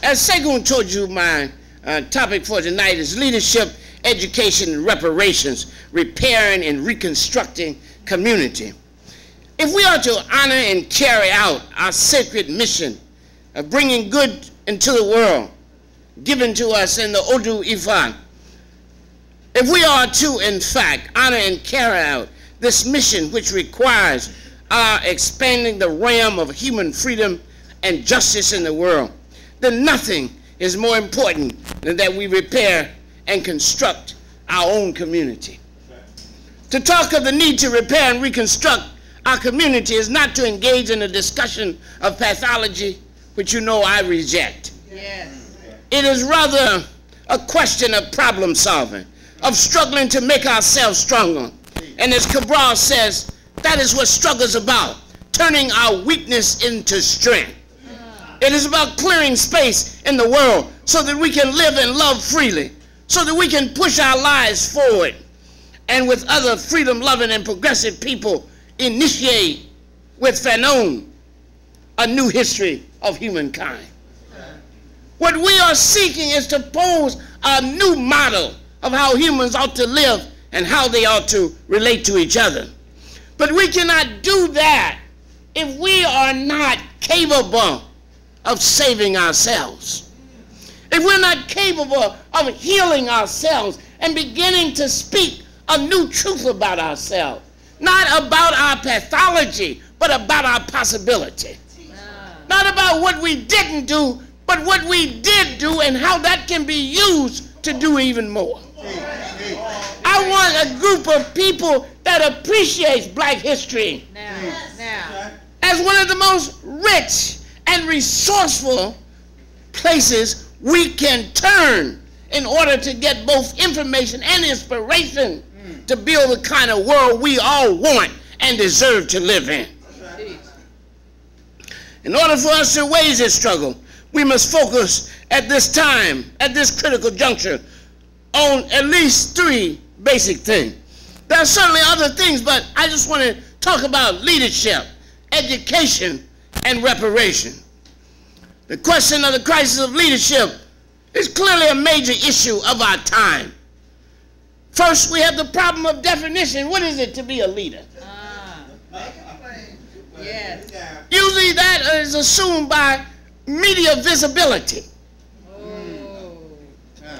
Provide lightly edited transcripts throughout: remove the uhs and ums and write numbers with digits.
As Segun told you, my topic for tonight is leadership, education, and reparations, repairing and reconstructing community. If we are to honor and carry out our sacred mission of bringing good into the world, given to us in the Odu Ifa, if we are to, in fact, honor and carry out this mission, which requires our expanding the realm of human freedom and justice in the world, then nothing is more important than that we repair and construct our own community. To talk of the need to repair and reconstruct our community is not to engage in a discussion of pathology, which you know I reject. Yes. It is rather a question of problem solving, of struggling to make ourselves stronger. And as Cabral says, that is what struggle is about, turning our weakness into strength. It is about clearing space in the world so that we can live and love freely, so that we can push our lives forward, and with other freedom-loving and progressive people, initiate with Fanon a new history of humankind. What we are seeking is to pose a new model of how humans ought to live and how they ought to relate to each other. But we cannot do that if we are not capable of saving ourselves. If we're not capable of healing ourselves and beginning to speak a new truth about ourselves, not about our pathology, but about our possibility. Not about what we didn't do, but what we did do and how that can be used to do even more. I want a group of people that appreciates black history as one of the most rich and resourceful places we can turn in order to get both information and inspiration to build the kind of world we all want and deserve to live in. In order for us to wage this struggle, we must focus at this time, at this critical juncture, on at least three basic things. There are certainly other things, but I just want to talk about leadership, education, and reparation. The question of the crisis of leadership is clearly a major issue of our time. First, we have the problem of definition. What is it to be a leader? Yes. Usually that is assumed by media visibility.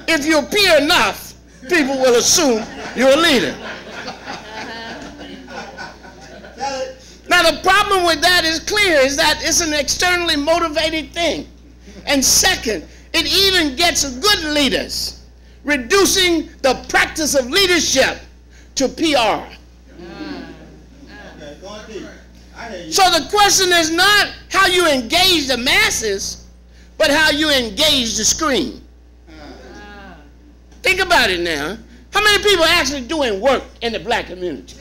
If you appear enough, people will assume you're a leader. Now the problem with that is clear, is that it's an externally motivated thing. And second, it even gets good leaders, reducing the practice of leadership to PR. So the question is not how you engage the masses, but how you engage the screen. Think about it now. How many people are actually doing work in the black community?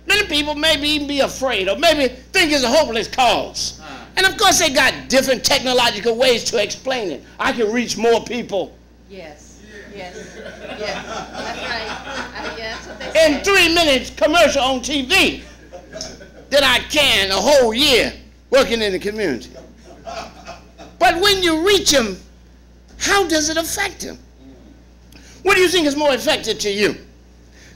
Many people maybe even be afraid or maybe think it's a hopeless cause. And of course they got different technological ways to explain it. I can reach more people. Yes, yes, yes, that's right. That's what they say. In 3 minutes commercial on TV than I can a whole year working in the community. But when you reach them, how does it affect them? What do you think is more effective to you?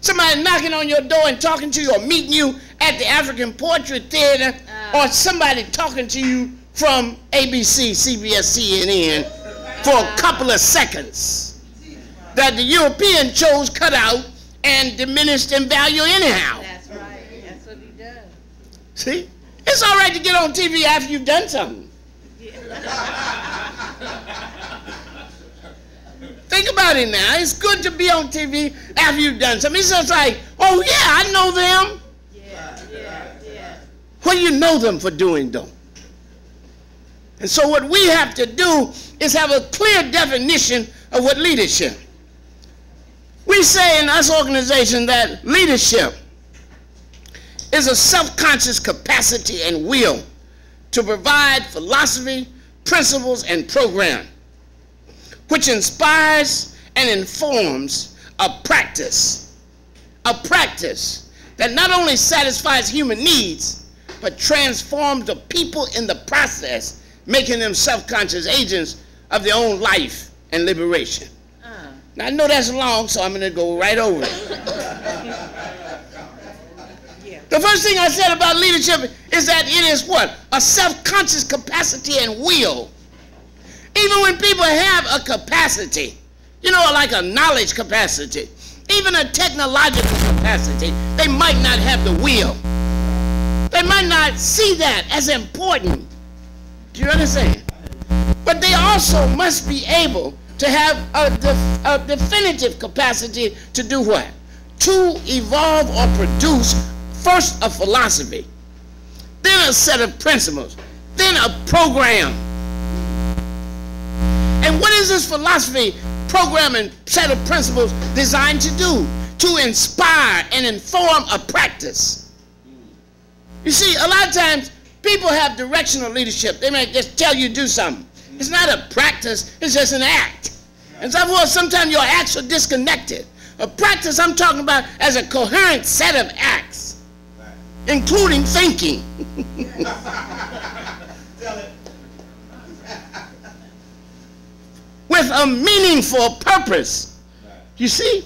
Somebody knocking on your door and talking to you or meeting you at the African Portrait Theater, or somebody talking to you from ABC, CBS, CNN for a couple of seconds that the European chose cut out and diminished in value anyhow. That's right. That's what he does. See? It's all right to get on TV after you've done something. Think about it now. It's good to be on TV after you've done something. It's just like, oh yeah, I know them. Yeah. What do you know them for doing though? And so what we have to do is have a clear definition of what leadership. We say in us organization that leadership is a self-conscious capacity and will to provide philosophy, principles, and program which inspires and informs a practice that not only satisfies human needs, but transforms the people in the process, making them self-conscious agents of their own life and liberation. Now, I know that's long, so I'm going to go right over it. The first thing I said about leadership is that it is what? A self-conscious capacity and will. Even when people have a capacity, you know, like a knowledge capacity, even a technological capacity, they might not have the will. They might not see that as important. Do you understand? But they also must be able to have a definitive capacity to do what? To evolve or produce first a philosophy, then a set of principles, then a program. And what is this philosophy, program, and set of principles designed to do? To inspire and inform a practice. You see, a lot of times people have directional leadership. They may just tell you to do something. It's not a practice, it's just an act. And therefore, sometimes your acts are disconnected. A practice I'm talking about as a coherent set of acts, including thinking. With a meaningful purpose. You see?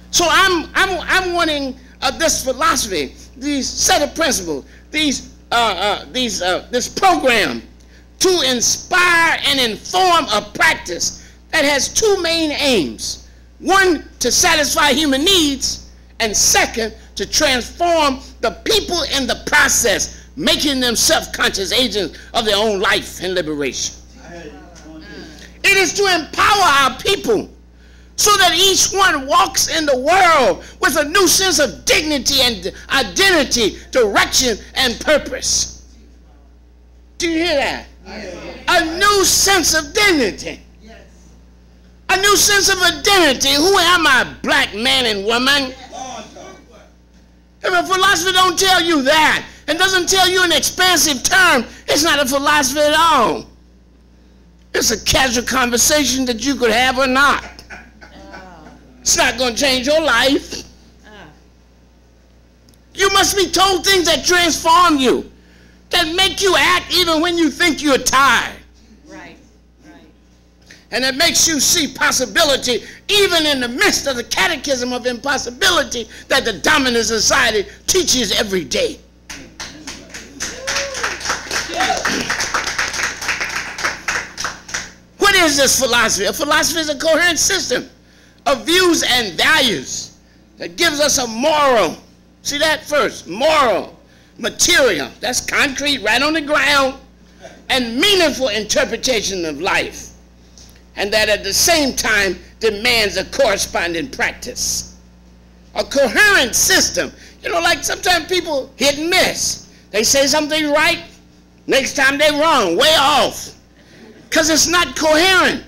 So I'm wanting this philosophy, these set of principles, this program to inspire and inform a practice that has two main aims. One, to satisfy human needs, and second, to transform the people in the process, making them self-conscious agents of their own life and liberation. It is to empower our people so that each one walks in the world with a new sense of dignity and identity, direction, and purpose. Do you hear that? A new sense of dignity. A new sense of identity. Who am I, black man and woman? If a philosophy don't tell you that and doesn't tell you an expansive term, it's not a philosophy at all. It's a casual conversation that you could have or not. It's not going to change your life. You must be told things that transform you, that make you act even when you think you're tired. Right. And it makes you see possibility even in the midst of the catechism of impossibility that the dominant society teaches every day. What is this philosophy? A philosophy is a coherent system of views and values that gives us a moral, see that first, moral, material, that's concrete, right on the ground, and meaningful interpretation of life, and that at the same time demands a corresponding practice. A coherent system, you know, like sometimes people hit and miss. They say something right, next time they're wrong, way off, because it's not coherent.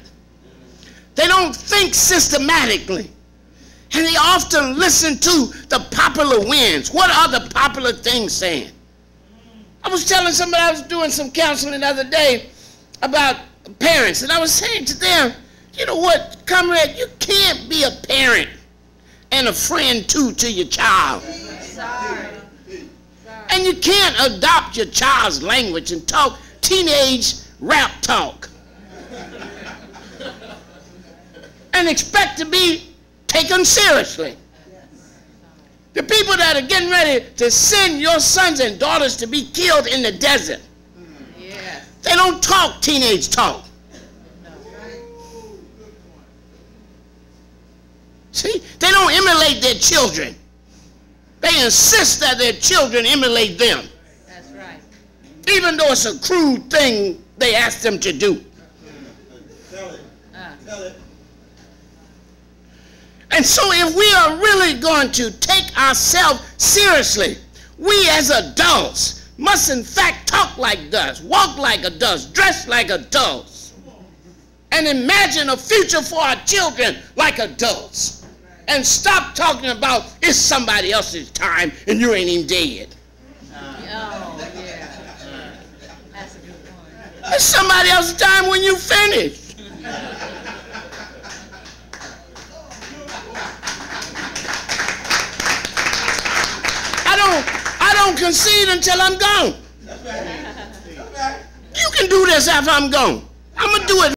They don't think systematically. And they often listen to the popular winds. What are the popular things saying? I was telling somebody, I was doing some counseling the other day about parents, and I was saying to them, you know what, comrade, you can't be a parent and a friend too to your child. Sorry. And you can't adopt your child's language and talk teenage rap talk and expect to be taken seriously. The people that are getting ready to send your sons and daughters to be killed in the desert, they don't talk teenage talk. See, they don't emulate their children. They insist that their children emulate them. That's right. Even though it's a crude thing they ask them to do. Tell it. Tell it. And so if we are really going to take ourselves seriously, we as adults must in fact talk like adults, walk like adults, dress like adults, and imagine a future for our children like adults. And stop talking about it's somebody else's time and you ain't even dead. That's a good point. It's somebody else's time when you finish. I don't concede until I'm gone. You can do this after I'm gone. I'm going to do it